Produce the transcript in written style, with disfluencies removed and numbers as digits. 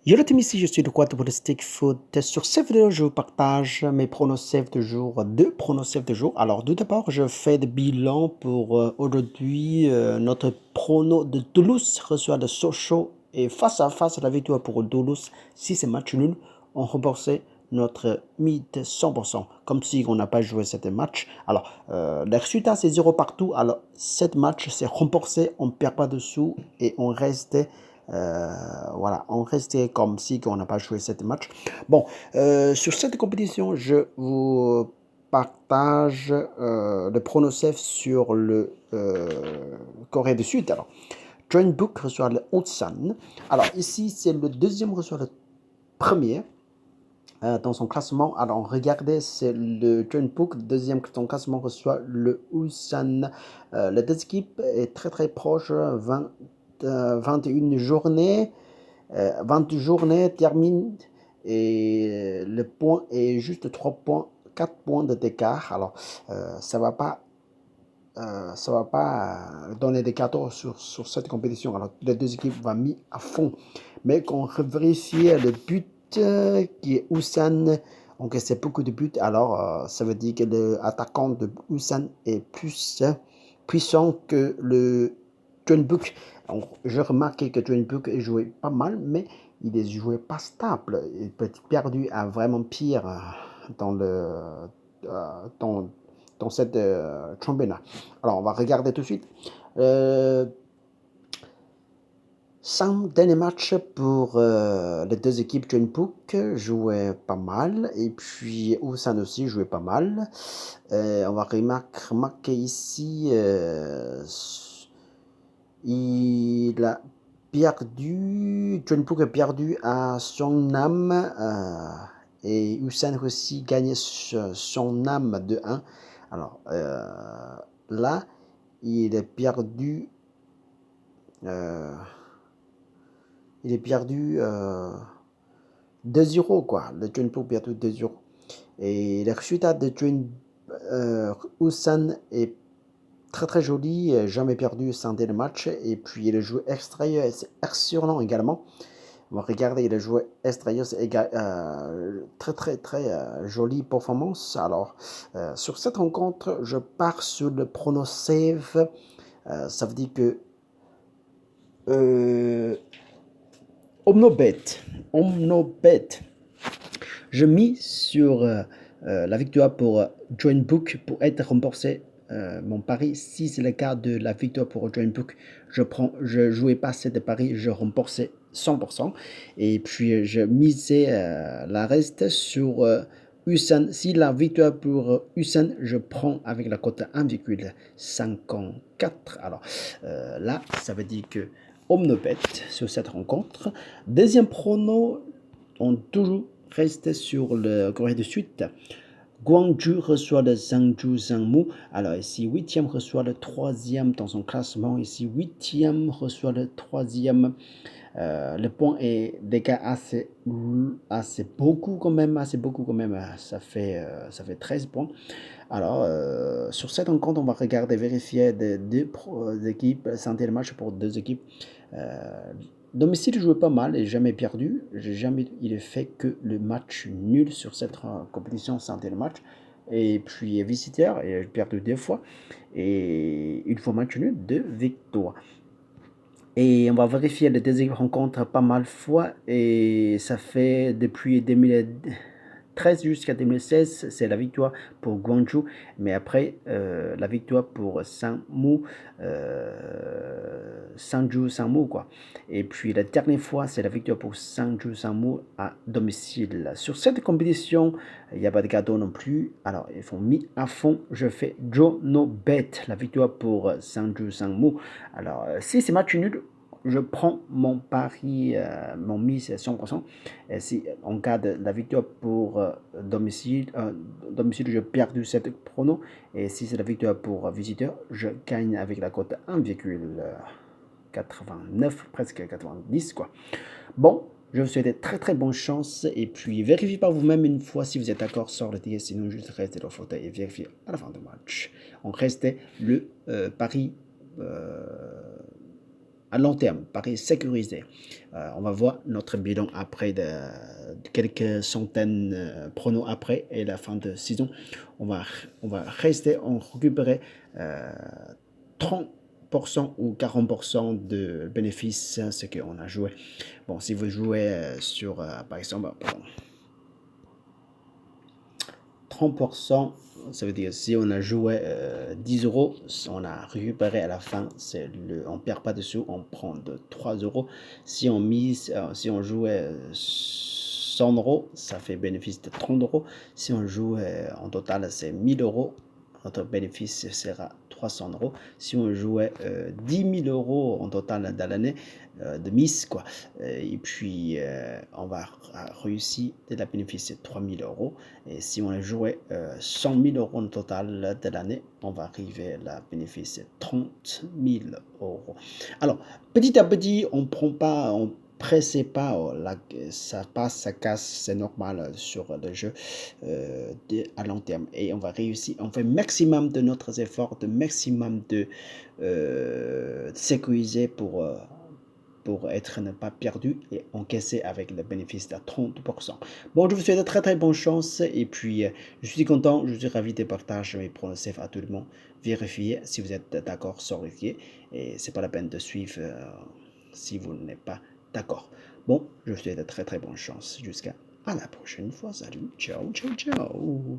Yo la team, ici je suis le quad pour le stick foot. Sur cette vidéo, je vous partage mes pronostics de jour, deux pronostics de jour. Alors, tout d'abord, je fais le bilan pour aujourd'hui. Notre prono de Toulouse reçoit de Sochaux et face à face la victoire pour Toulouse. Si c'est match nul, on remboursait notre mythe 100%, comme si on n'a pas joué cet match. Alors, le résultat c'est 0 partout. Alors, cette match c'est remboursé, on ne perd pas de sous et on reste voilà, on restait comme si on n'a pas joué cette match. Bon, sur cette compétition, je vous partage le pronostic sur le Corée du Sud. Alors, John Book reçoit le Ulsan. Alors, ici, c'est le deuxième reçoit le premier dans son classement. Alors, regardez, c'est le John Book, deuxième dans son classement, reçoit le Ulsan. Les deux équipes est très très proche, 21 journées. 20 journées terminent et le point est juste 3 points, 4 points d'écart. Alors, ça va pas donner des cadeaux sur cette compétition. Alors, les deux équipes vont mis à fond. Mais quand on vérifie le but qui est Ulsan, donc c'est beaucoup de buts. Alors, ça veut dire que l'attaquant de Ulsan est plus puissant que le John Book. Donc, je remarque que John Book est joué pas mal, mais il est joué pas stable. Il peut être perdu à vraiment pire dans le dans cette championnat. Alors, on va regarder tout de suite. 5 derniers matchs pour les deux équipes. John Book jouait pas mal. Et puis, Ulsan aussi jouait pas mal. On va remarquer ici, il a perdu. John Book a perdu à Songnam. Et Ulsan aussi gagné Songnam de 1. Alors, là, il est perdu. Il est perdu 2-0, quoi. Le John Book a perdu 2-0. Et le résultat de John Ulsan est très très joli, jamais perdu sans le match. Et puis le jeu extérieur, c'est excellent également. On va regarder le jeu extérieur, c'est très très très jolie performance. Alors, sur cette rencontre, je pars sur le pronostic. Ça veut dire que Omnobet, je mis sur la victoire pour Join Book pour être remboursé mon pari. Si c'est le cas de la victoire pour Join Book, je jouais pas cette pari, je remboursais 100%. Et puis je misais la reste sur Ulsan. Si la victoire pour Ulsan, je prends avec la cote 1,54. Alors là, ça veut dire que Omnobet sur cette rencontre. Deuxième prono, on toujours reste sur le Corée du Sud. Gwangju reçoit le Zhangju Zhangmu. Alors ici, 8e reçoit le 3e dans son classement. Ici, 8e reçoit le 3e. Le point est d'écart assez beaucoup quand même. Ça fait 13 points. Alors, sur cette rencontre, on va regarder, vérifier deux équipes, santé le match pour deux équipes. Domicile jouait pas mal et jamais perdu. Il est fait que le match nul sur cette compétition santé le match. Et puis visiteur, et perdu 2 fois. Et une fois match nul, 2 victoires. Et on va vérifier les deux équipes rencontrent pas mal de fois. Et ça fait depuis 2013 jusqu'à 2016, c'est la victoire pour Gwangju. Mais après, la victoire pour Sangju Sangmu, quoi. Et puis la dernière fois, c'est la victoire pour Sangju Sangmu à domicile. Sur cette compétition, il n'y a pas de cadeau non plus. Alors, ils font mis à fond. Je fais Joe No Bet, la victoire pour Sangju Sangmu. Alors, si c'est match nul, je prends mon pari, mon mise à 100%. Et si en cas de la victoire pour domicile, je perds cette prono. Et si c'est la victoire pour visiteur, je gagne avec la cote 1,89, presque 90, quoi. Bon, je vous souhaite très très bonne chance. Et puis, vérifiez par vous-même une fois si vous êtes d'accord sur le ticket. Sinon, juste restez dans le fauteuil et vérifiez à la fin du match. On restait le pari à long terme, pari sécurisé. On va voir notre bilan après de quelques centaines pronos après et la fin de saison. On va rester, on récupérer 30% ou 40% de bénéfices, ce qu'on a joué. Bon, si vous jouez sur, par exemple, pardon, 30%, ça veut dire si on a joué 10 euros, on a récupéré à la fin, on ne perd pas dessous, on prend de 3 euros. Si on jouait 100 euros, ça fait bénéfice de 30 euros. Si on joue en total, c'est 1000 euros. Notre bénéfice sera 300 euros. Si on jouait 10 000 euros en total dans l'année de mise, quoi. Et puis, on va réussir de la bénéfice de 3 000 euros. Et si on jouait 100 000 euros en total de l'année, on va arriver à la bénéfice de 30 000 euros. Alors, petit à petit, on prend pas, on pressez pas, ça passe, ça casse, c'est normal sur le jeu à long terme. Et on va réussir, on fait maximum de notre effort, de maximum de sécuriser pour être ne pas perdu et encaisser avec le bénéfice de 30%. Bon, je vous souhaite de très très bonne chance et puis je suis content, je suis ravi de partager mes pronostics à tout le monde. Vérifiez si vous êtes d'accord sur le pied et c'est pas la peine de suivre si vous n'êtes pas d'accord. Bon, je vous souhaite de très très bonne chance jusqu'à la prochaine fois. Salut, ciao, ciao, ciao.